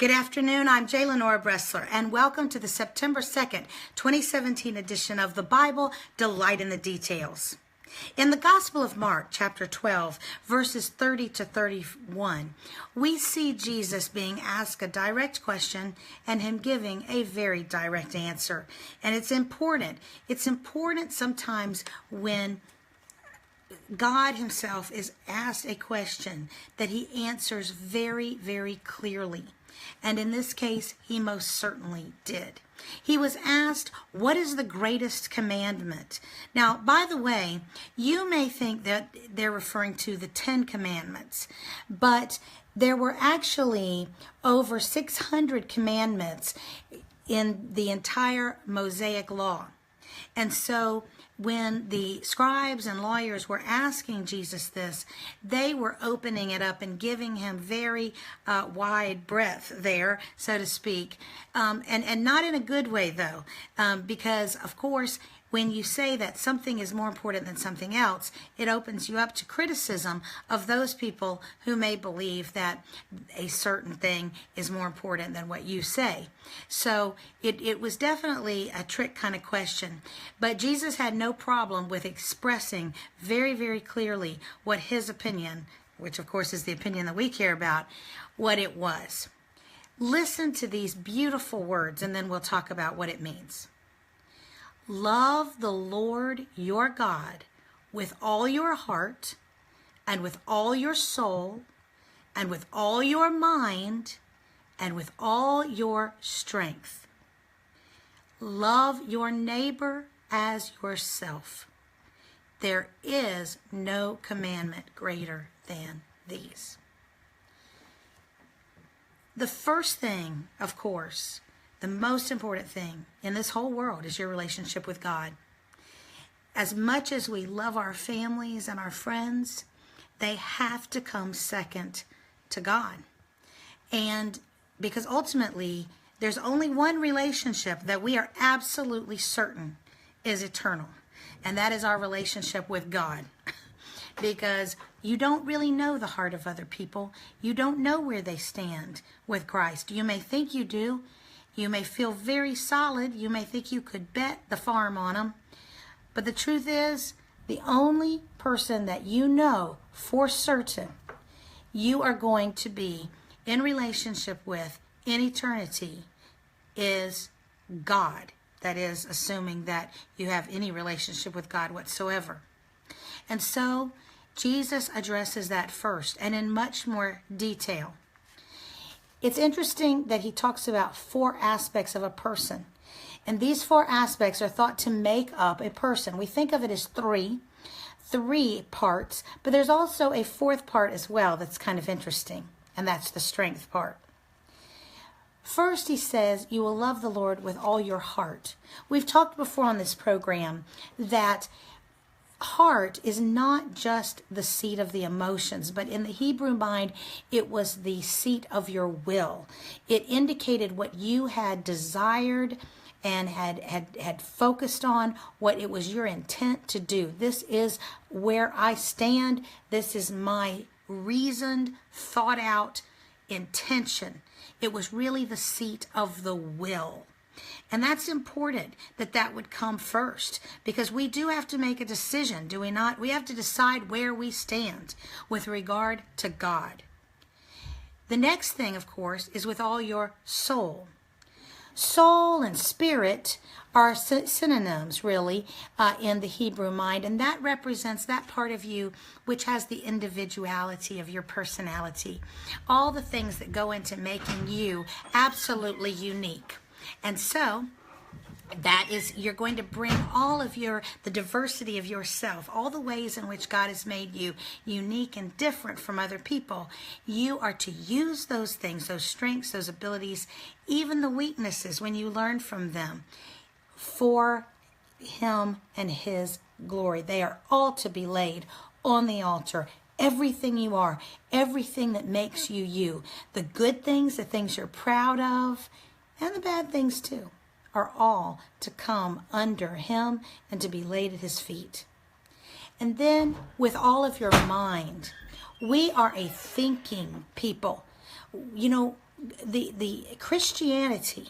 Good afternoon, I'm J. Lenora Bressler, and welcome to the September 2nd, 2017 edition of the Bible, Delight in the Details. In the Gospel of Mark, chapter 12, verses 30 to 31, we see Jesus being asked a direct question and him giving a very direct answer. And it's important. It's important sometimes when God himself is asked a question that he answers very, very clearly. And in this case, he most certainly did. He was asked, what is the greatest commandment? Now, by the way, you may think that they're referring to the 10 commandments, but there were actually over 600 commandments in the entire Mosaic law. And so when the scribes and lawyers were asking Jesus this, they were opening it up and giving him very wide breadth there, so to speak. And not in a good way, though, because, of course, when you say that something is more important than something else, it opens you up to criticism of those people who may believe that a certain thing is more important than what you say. So it was definitely a trick kind of question. But Jesus had no problem with expressing very, very clearly what his opinion, which of course is the opinion that we care about, what it was. Listen to these beautiful words, and then we'll talk about what it means. Love the Lord your God with all your heart and with all your soul and with all your mind and with all your strength. Love your neighbor as yourself. There is no commandment greater than these. The first thing, of course, the most important thing in this whole world is your relationship with God. As much as we love our families and our friends, they have to come second to God. And because ultimately, there's only one relationship that we are absolutely certain is eternal. And that is our relationship with God. Because you don't really know the heart of other people. You don't know where they stand with Christ. You may think you do. You may feel very solid. You may think you could bet the farm on them. But the truth is, the only person that you know for certain you are going to be in relationship with in eternity is God. That is, assuming that you have any relationship with God whatsoever. And so, Jesus addresses that first and in much more detail. It's interesting that he talks about 4 aspects of a person. And these 4 aspects are thought to make up a person. We think of it as three parts, but there's also a 4th part as well that's kind of interesting, and that's the strength part. First, he says, you will love the Lord with all your heart. We've talked before on this program that heart is not just the seat of the emotions, but in the Hebrew mind, it was the seat of your will. It indicated what you had desired and had focused on, what it was your intent to do. This is where I stand. This is my reasoned, thought out intention. It was really the seat of the will. And that's important that that would come first, because we do have to make a decision, do we not? We have to decide where we stand with regard to God. The next thing, of course, is with all your soul. Soul and spirit are synonyms, really, in the Hebrew mind, and that represents that part of you which has the individuality of your personality. All the things that go into making you absolutely unique. And so, that is, you're going to bring all of the diversity of yourself, all the ways in which God has made you unique and different from other people. You are to use those things, those strengths, those abilities, even the weaknesses when you learn from them, for Him and His glory. They are all to be laid on the altar. Everything you are, everything that makes you you, the good things, the things you're proud of, and the bad things too, are all to come under Him and to be laid at His feet. And then with all of your mind, we are a thinking people. You know, the Christianity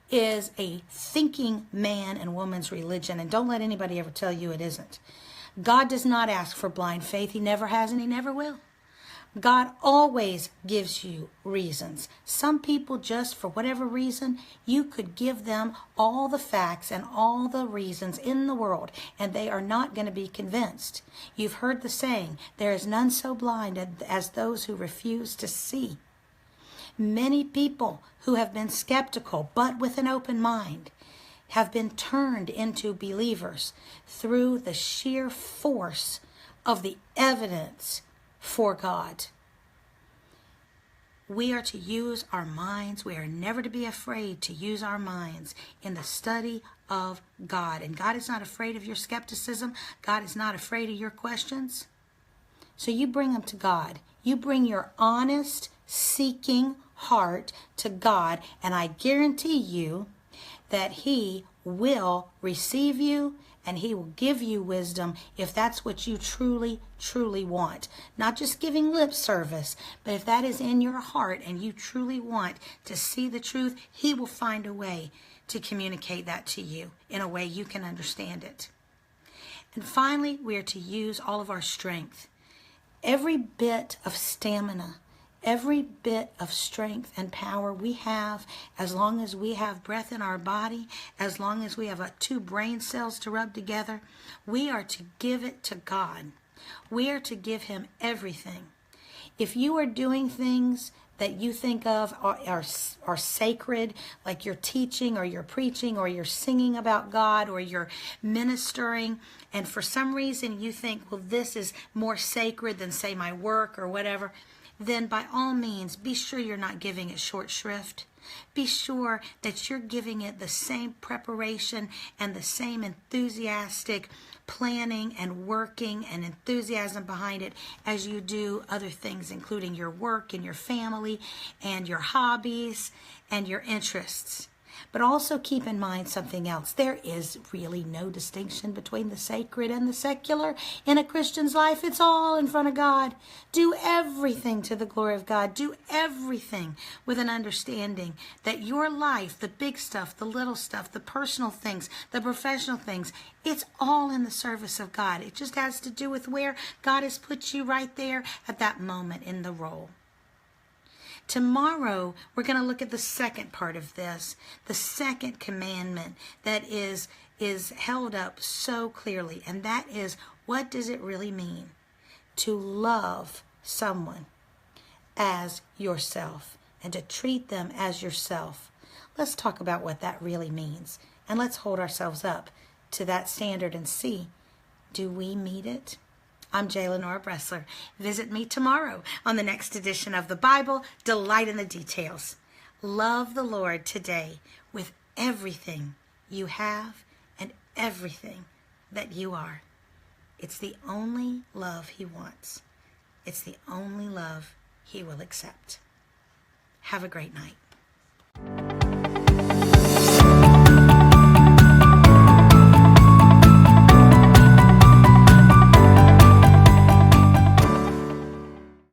is a thinking man and woman's religion, and don't let anybody ever tell you it isn't. God does not ask for blind faith. He never has and he never will. God always gives you reasons. Some people, just for whatever reason, you could give them all the facts and all the reasons in the world, and they are not going to be convinced. You've heard the saying, there is none so blind as those who refuse to see. Many people who have been skeptical, but with an open mind, have been turned into believers through the sheer force of the evidence for God. We are to use our minds. We are never to be afraid to use our minds in the study of God. And God is not afraid of your skepticism. God is not afraid of your questions. So you bring them to God. You bring your honest, seeking heart to God, and I guarantee you that He will receive you and He will give you wisdom if that's what you truly, truly want. Not just giving lip service, but if that is in your heart and you truly want to see the truth, He will find a way to communicate that to you in a way you can understand it. And finally, we are to use all of our strength. Every bit of stamina, every bit of strength and power we have, as long as we have breath in our body, as long as we have two brain cells to rub together, we are to give it to God. We are to give Him everything. If you are doing things that you think of are sacred, like you're teaching or you're preaching or you're singing about God or you're ministering, and for some reason you think, well, this is more sacred than, say, my work or whatever, then by all means, be sure you're not giving it short shrift. Be sure that you're giving it the same preparation and the same enthusiastic planning and working and enthusiasm behind it as you do other things, including your work and your family and your hobbies and your interests. But also keep in mind something else. There is really no distinction between the sacred and the secular. In a Christian's life, it's all in front of God. Do everything to the glory of God. Do everything with an understanding that your life, the big stuff, the little stuff, the personal things, the professional things, it's all in the service of God. It just has to do with where God has put you right there at that moment in the role. Tomorrow, we're going to look at the second part of this, the second commandment that is held up so clearly, and that is, what does it really mean to love someone as yourself and to treat them as yourself? Let's talk about what that really means, and let's hold ourselves up to that standard and see, do we meet it? I'm J. Lenora Bressler. Visit me tomorrow on the next edition of the Bible, Delight in the Details. Love the Lord today with everything you have and everything that you are. It's the only love He wants. It's the only love He will accept. Have a great night.